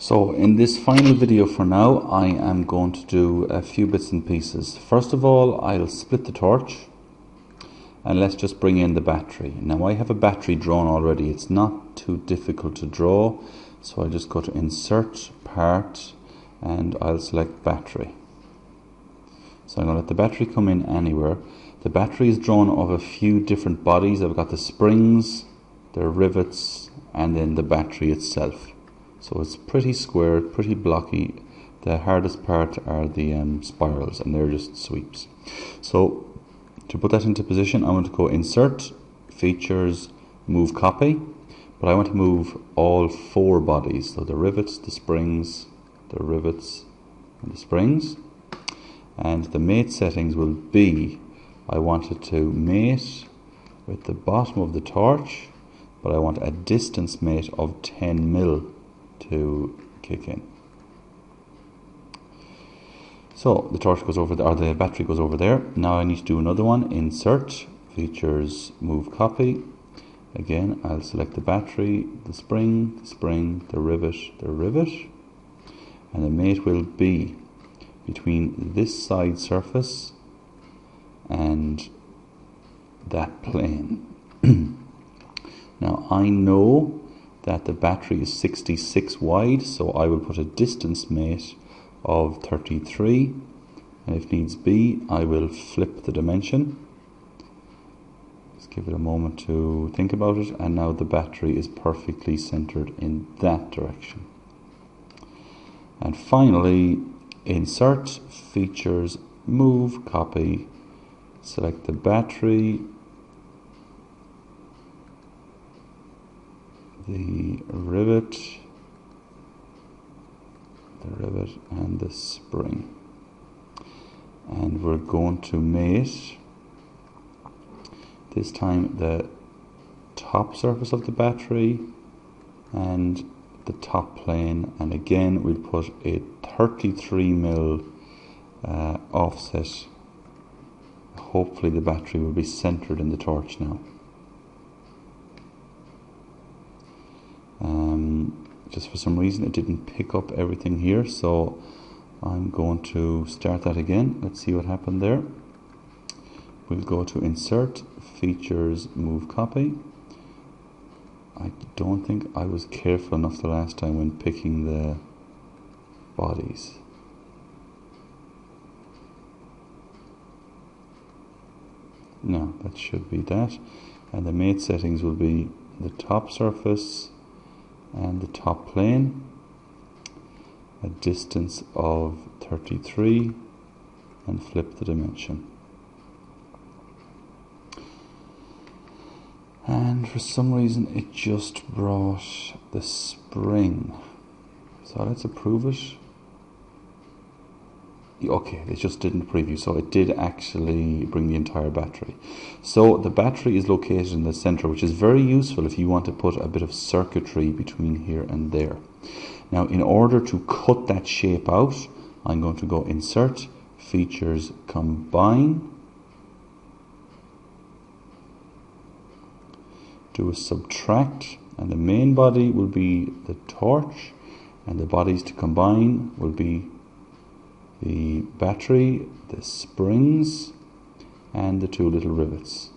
So in this final video for now, I am going to do a few bits and pieces. First of all, I'll split the torch and let's just bring in the battery. Now I have a battery drawn already. It's not too difficult to draw, so I'll just go to Insert, Part, and I'll select Battery. So I'm going to let the battery come in anywhere. The battery is drawn of a few different bodies. I've got the springs, the rivets, and then the battery itself. So it's pretty square, pretty blocky. The hardest part are the spirals, and they're just sweeps. So to put that into position, I want to go Insert, Features, Move Copy. But I want to move all four bodies. So the rivets, the springs, the rivets, and the springs. And the mate settings will be, I want it to mate with the bottom of the torch, but I want a distance mate of 10 mil to kick in. So the torch goes over there, or the battery goes over there. Now I need to do another one. Insert, Features, Move Copy. Again, I'll select the battery, the spring, the rivet, and the mate will be between this side surface and that plane. Now I know that the battery is 66 wide, so I will put a distance mate of 33, and if needs be I will flip the dimension. Just give it a moment to think about it, and now the battery is perfectly centered in that direction. And finally, Insert, Features, Move, Copy, select the battery, the rivet, and the spring, and we're going to mate this time the top surface of the battery and the top plane, and again we'll put a 33 mil offset. Hopefully the battery will be centered in the torch now. Just for some reason it didn't pick up everything here, so I'm going to start that again. Let's see what happened there. We'll go to Insert, Features, Move Copy. I don't think I was careful enough the last time when picking the bodies. No, that should be that. And the mate settings will be the top surface and the top plane, a distance of 33, and flip the dimension. And for some reason it just brought the spring, so let's approve it. Okay, it just didn't preview, so it did actually bring the entire battery. So the battery is located in the center, which is very useful if you want to put a bit of circuitry between here and there. Now in order to cut that shape out, I'm going to go Insert, Features, Combine, do a subtract, and the main body will be the torch, and the bodies to combine will be the battery, the springs, and the two little rivets.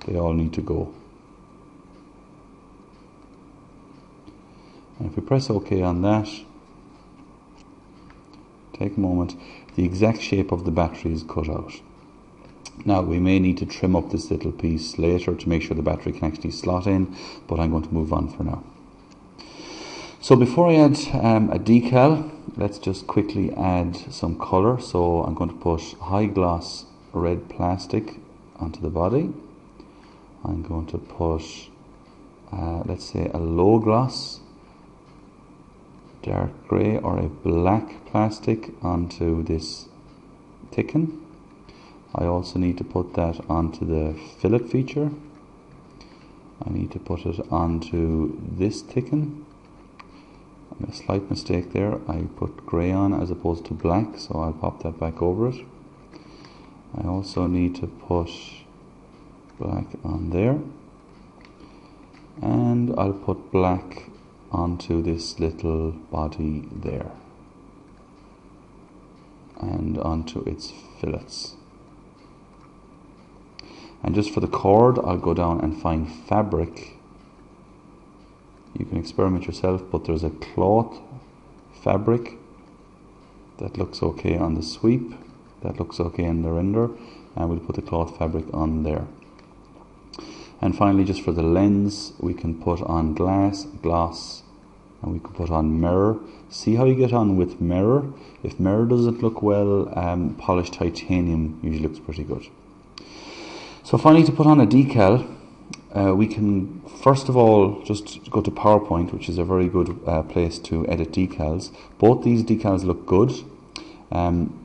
They all need to go. And if we press OK on that, take a moment, the exact shape of the battery is cut out. Now we may need to trim up this little piece later to make sure the battery can actually slot in, but I'm going to move on for now. So before I add a decal, let's just quickly add some colour. So I'm going to put high gloss red plastic onto the body. I'm going to put, let's say, a low gloss dark grey or a black plastic onto this thicken. I also need to put that onto the fillet feature. I need to put it onto this thicken. A slight mistake there, I put grey on as opposed to black, so I'll pop that back over it. I also need to put black on there, and I'll put black onto this little body there and onto its fillets. And just for the cord, I'll go down and find fabric. You can experiment yourself, but there's a cloth fabric that looks okay on the sweep, that looks okay in the render, and we'll put the cloth fabric on there. And finally, just for the lens, we can put on gloss, and we can put on mirror. See how you get on with mirror. If mirror doesn't look well, polished titanium usually looks pretty good. So finally, to put on a decal, we can first of all just go to PowerPoint, which is a very good place to edit decals. Both these decals look good.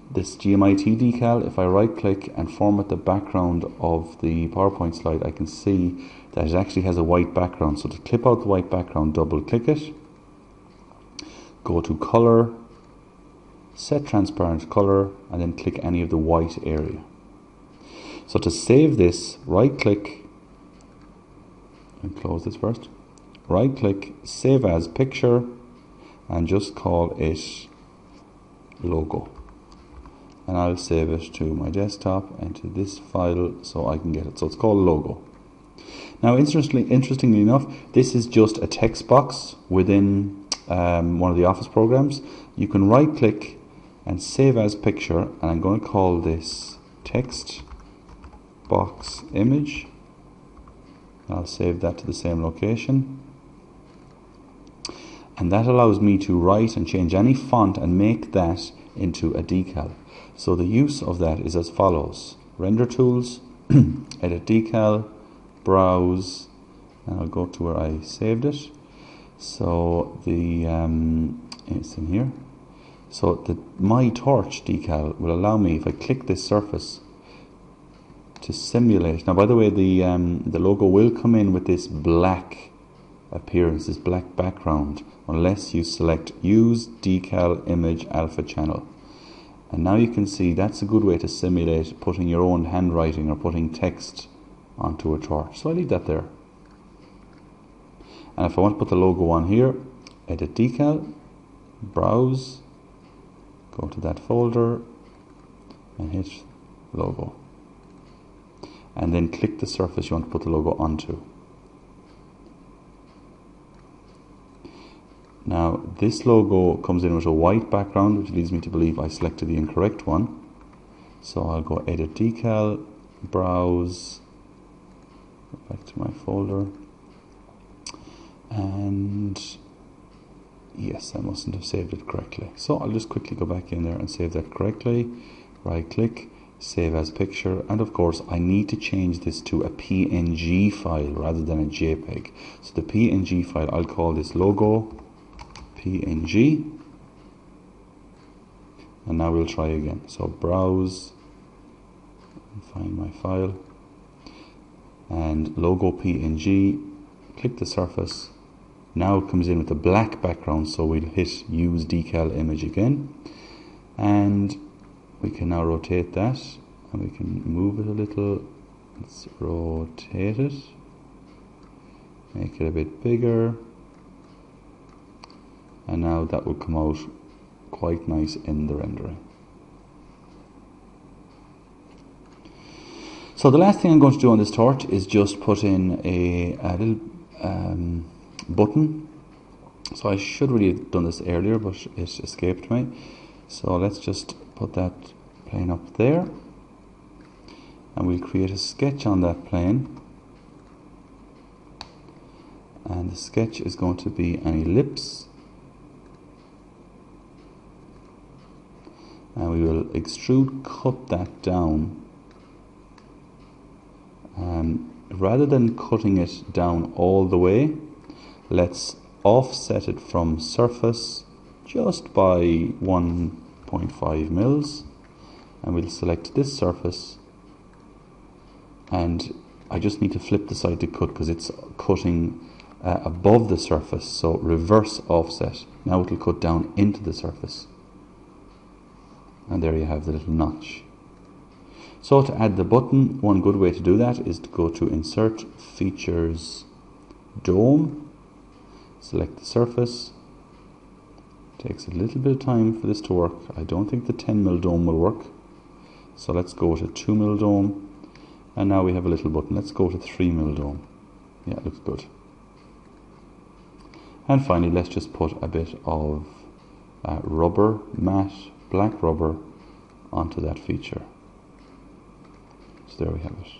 This GMIT decal, if I right click and format the background of the PowerPoint slide, I can see that it actually has a white background. So to clip out the white background, double click it, go to color, set transparent color, and then click any of the white area. So to save this, right click and close this first, right click, save as picture, and just call it logo. And I'll save it to my desktop and to this file so I can get it. So it's called logo. Now interestingly enough, this is just a text box within one of the Office programs. You can right click and save as picture, and I'm going to call this text box image. I'll save that to the same location. And that allows me to write and change any font and make that into a decal. So the use of that is as follows: render tools, edit decal, browse, and I'll go to where I saved it. So it's in here. So the My Torch decal will allow me, if I click this surface, to simulate. Now, by the way, the logo will come in with this black appearance, this black background, unless you select Use Decal Image Alpha Channel. And now you can see that's a good way to simulate putting your own handwriting or putting text onto a torch. So I leave that there. And if I want to put the logo on here, edit decal, browse, go to that folder and hit logo. And then click the surface you want to put the logo onto. Now this logo comes in with a white background, which leads me to believe I selected the incorrect one. So I'll go edit decal, browse, go back to my folder, and yes, I mustn't have saved it correctly. So I'll just quickly go back in there and save that correctly. Right click, save as picture, and of course I need to change this to a PNG file rather than a JPEG. So the PNG file, I'll call this logo PNG, and now we'll try again. So browse and find my file, and logo PNG, click the surface. Now it comes in with a black background, so we'll hit Use Decal Image again, and we can now rotate that, and we can move it a little. Let's rotate it, make it a bit bigger, and now that will come out quite nice in the rendering. So the last thing I'm going to do on this torch is just put in a little button. So I should really have done this earlier, but it escaped me. So let's just put that plane up there, and we'll create a sketch on that plane, and the sketch is going to be an ellipse, and we will extrude cut that down. Rather than cutting it down all the way, let's offset it from surface just by 1.5 mils, and we'll select this surface, and I just need to flip the side to cut because it's cutting above the surface, so reverse offset. Now it will cut down into the surface, and there you have the little notch. So to add the button, one good way to do that is to go to Insert, Features, Dome, select the surface. Takes a little bit of time for this to work. I don't think the 10mm dome will work, so let's go to 2mm dome, and now we have a little button. Let's go to 3mm dome. Yeah, looks good. And finally, let's just put a bit of rubber, matte black rubber, onto that feature. So there we have it.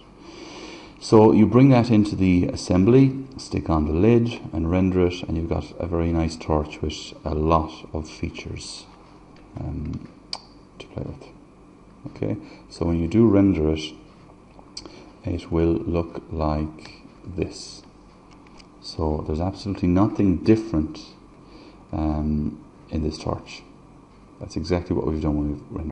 So you bring that into the assembly, stick on the lid and render it, and you've got a very nice torch with a lot of features to play with. Okay, so when you do render it, it will look like this. So there's absolutely nothing different in this torch. That's exactly what we've done when we've rendered.